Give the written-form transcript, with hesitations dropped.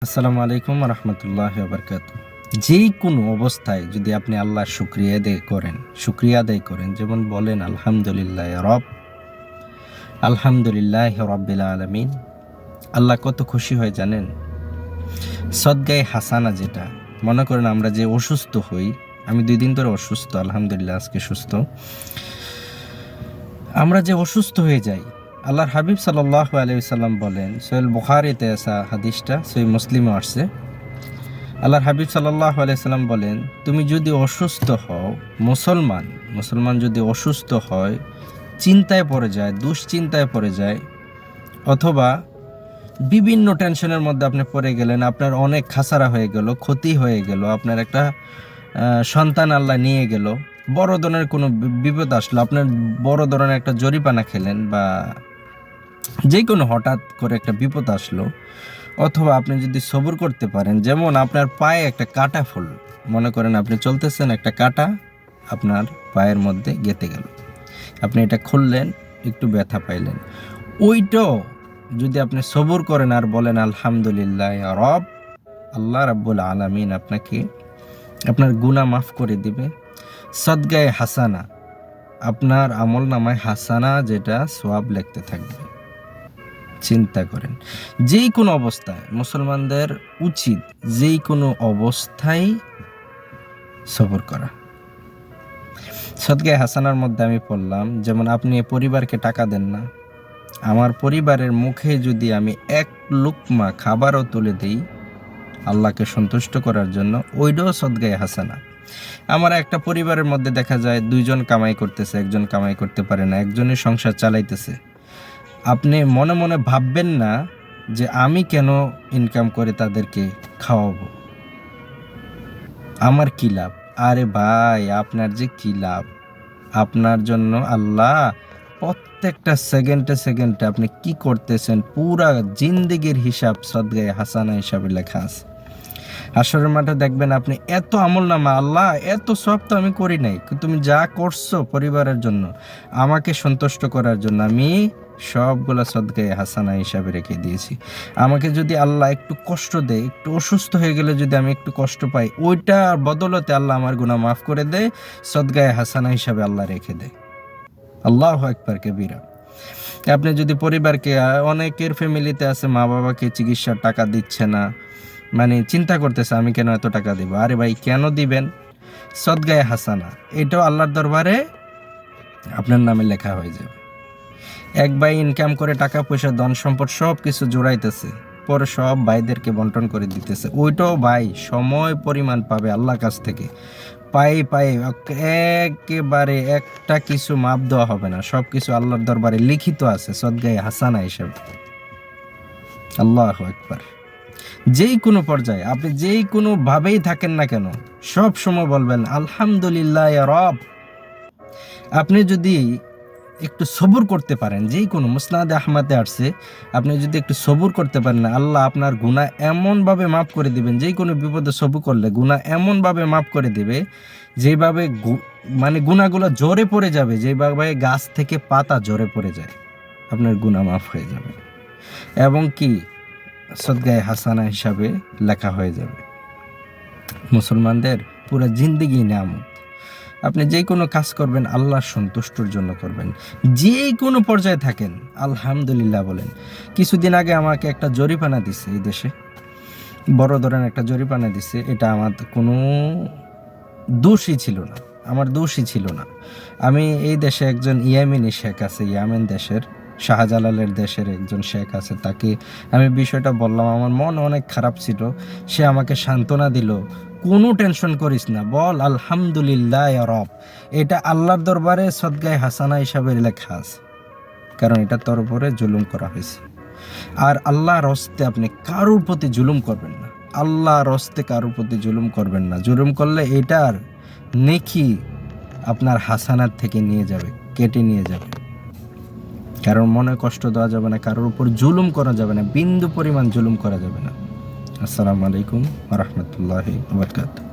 আসসালামু আলাইকুম রহমতুল্লাহি ওয়া বারাকাতুহু। যেই কোনো অবস্থায় যদি আপনি আল্লাহর শুকরিয়া আদায় করেন, যেমন বলেন আলহামদুলিল্লাহ রব্বিল আলামিন, আল্লাহ কত খুশি হয় জানেন? সদগায়ে হাসানা, যেটা মনে করেন আমরা যে অসুস্থ হই, আমি 2 দিন ধরে অসুস্থ, আলহামদুলিল্লাহ আজকে সুস্থ। আমরা যে অসুস্থ হয়ে যাই, আল্লাহর হাবিব সাল্লাল্লাহু আলাইহি ওয়াসাল্লাম বলেন, সহিহ বুখারীতে আছে হাদিসটা, সহিহ মুসলিমে আসছে। আল্লাহর হাবিব সাল্লাল্লাহু আলাইহি সাল্লাম বলেন, তুমি যদি অসুস্থ হও, মুসলমান যদি অসুস্থ হয়, চিন্তায় পড়ে যায়, দুশ্চিন্তায় পড়ে যায়, অথবা বিভিন্ন টেনশনের মধ্যে আপনি পড়ে গেলেন, আপনার অনেক খাসারা হয়ে গেল, ক্ষতি হয়ে গেল, আপনার একটা সন্তান আল্লাহ নিয়ে গেল, বড় ধরনের কোনো বিপদ আসলো, আপনার বড় ধরনের একটা জরিমানা খেলেন, বা যে কোনো হঠাৎ করে একটা বিপদ আসলো, অথবা আপনি যদি সবর করতে পারেন, যেমন আপনার পায়ে একটা কাঁটা ফুল, মনে করেন আপনি চলতেছেন, একটা কাঁটা আপনার পায়ের মধ্যে গেঁথে গেল, আপনি এটা খুললেন, একটু ব্যথা পাইলেন, ওইটাও যদি আপনি সবর করেন আর বলেন আলহামদুলিল্লাহ রব, আল্লাহ রাব্বুল আলামিন আপনাকে আপনার গুনাহ মাফ করে দিবে। সদগায়ে হাসানা, আপনার আমল নামায় হাসানা, যেটা সওয়াব লিখতে থাকবে। চিন্তা করেন, যেই কোনো অবস্থায় মুসলমানদের উচিত যেই কোনো অবস্থায় সবর করা। সদগায়ে হাসানার মধ্যে আমি পড়লাম, যেমন আপনি পরিবারকে টাকা দেন না, আমার পরিবারের মুখে যদি আমি 1 লুকমা খাবারও তুলে দিই আল্লাহকে সন্তুষ্ট করার জন্য, ওইটাও সদগায়ে হাসানা। আমার একটা পরিবারের মধ্যে দেখা যায় 2 জন কামাই করতেছে, একজন কামাই করতে পারে না, একজনের সংসার চালাইতেছে। আপনি মনে মনে ভাববেন না যে আমি কেন ইনকাম করে তাদেরকে খাওয়াবো, আমার কি লাভ? আরে ভাই, আপনার যে কি লাভ? আপনার জন্য আল্লাহ প্রত্যেকটা সেকেন্ডে আপনি কি করতেছেন পুরা জিন্দেগির হিসাব সদগায়ে হাসানা হিসাবে লেখা আছে। হাসরের মাঠে দেখবেন আপনি এত আমলনামা, আল্লাহ এত সব তো আমি করি নাই, তুমি যা করছো পরিবারের জন্য, আমাকে সন্তুষ্ট করার জন্য, আমি সবগুলা সদগায়ে হাসানা হিসাবে রেখে দিয়েছি। আমাকে যদি আল্লাহ একটু কষ্ট দেয়, একটু অসুস্থ হয়ে গেলে যদি আমি একটু কষ্ট পাই, ওইটার বদলতে আল্লাহ আমার গুনাহ মাফ করে দেয়, সদগায়ে হাসানা হিসাবে আল্লাহ রেখে দেয়। আল্লাহু আকবার কবীরা। আপনি যদি পরিবারকে, অনেকের ফ্যামিলিতে আছে মা বাবাকে চিকিৎসার টাকা দিচ্ছে না, মানে চিন্তা করতেছে আমি কেন এত টাকা দিব। আরে ভাই, কেন দিবেন? সদগায়ে হাসানা, এটাও আল্লাহর দরবারে আপনার নামে লেখা হয়ে যাবে। এক ভাই ইনকাম করে টাকা পয়সা ধন সম্পদ সব কিছু জোড়াইতেছে, পরে সব ভাইদেরকে বন্টন করে দিতেছে, ওইটাও ভাই সময় পরিমাণ পাবে আল্লাহর কাছ থেকে, পায়ে একেবারে একটা কিছু মাপ দেওয়া হবে না, সব কিছু আল্লাহর দরবারে লিখিত আছে সদগায়ে হাসানা হিসেবে। আল্লাহু আকবার। যেই কোনো পর্যায়ে আপনি যেই কোনো ভাবেই থাকেন না কেন, সব সময় বলবেন আলহামদুলিল্লাহ ইয়া রব। আপনি যদি একটু সবর করতে পারেন, যেই কোনো মুসনাদে আহমদে আসছে, আপনি যদি একটু সবর করতে পারেন, আল্লাহ আপনার গুনাহ এমনভাবে মাফ করে দিবেন, যেই কোনো বিপদে সবর করলে গুনাহ এমনভাবে মাফ করে দিবে, যেভাবে মানে গুনাহগুলো ঝরে পড়ে যাবে, যেভাবে গাছ থেকে পাতা ঝরে পড়ে যায়, আপনার গুনাহ মাফ হয়ে যাবে, এবং কি সদগায়ে হাসানা হিসাবে লেখা হয়ে যাবে। মুসলমানদের পুরা জিন্দেগি নিয়ামত। আপনি যে কোনো কাজ করবেন আল্লাহর সন্তুষ্টর জন্য করবেন, যে কোনো পর্যায়ে থাকেন আলহামদুলিল্লাহ বলেন। কিছুদিন আগে আমাকে একটা জরিমানা দিছে, এই দেশে বড় ধরনের একটা জরিমানা দিছে, এটা আমার কোনো দোষই ছিল না। আমি এই দেশে একজন ইয়ামেনি শেখ আছে, ইয়ামেন দেশের, শাহজালালের দেশের একজন শেখ আছে, তাকে আমি বিষয়টা বললাম, আমার মন অনেক খারাপ ছিল, সে আমাকে সান্ত্বনা দিল, কোনো টেনশন করিস না, বল আলহামদুলিল্লাহ ইয়া রব, এটা আল্লাহর দরবারে সদগায়ে হাসানা হিসাবে লেখা আছে, কারণ এটা তোর উপরে জুলুম করা হয়েছে। আর আল্লাহর হস্তে আপনি কারোর প্রতি জুলুম করবেন না, আল্লাহর হস্তে কারোর প্রতি জুলুম করবেন না। জুলুম করলে এটার নেকি আপনার হাসানাত থেকে কেটে নিয়ে যাবে। কারোর মনে কষ্ট দেওয়া যাবে না, কারোর উপর জুলুম করা যাবে না, বিন্দু পরিমাণ জুলুম করা যাবে না। আসসালামু আলাইকুম ওয়া রাহমাতুল্লাহি ওয়া বারাকাতুহু।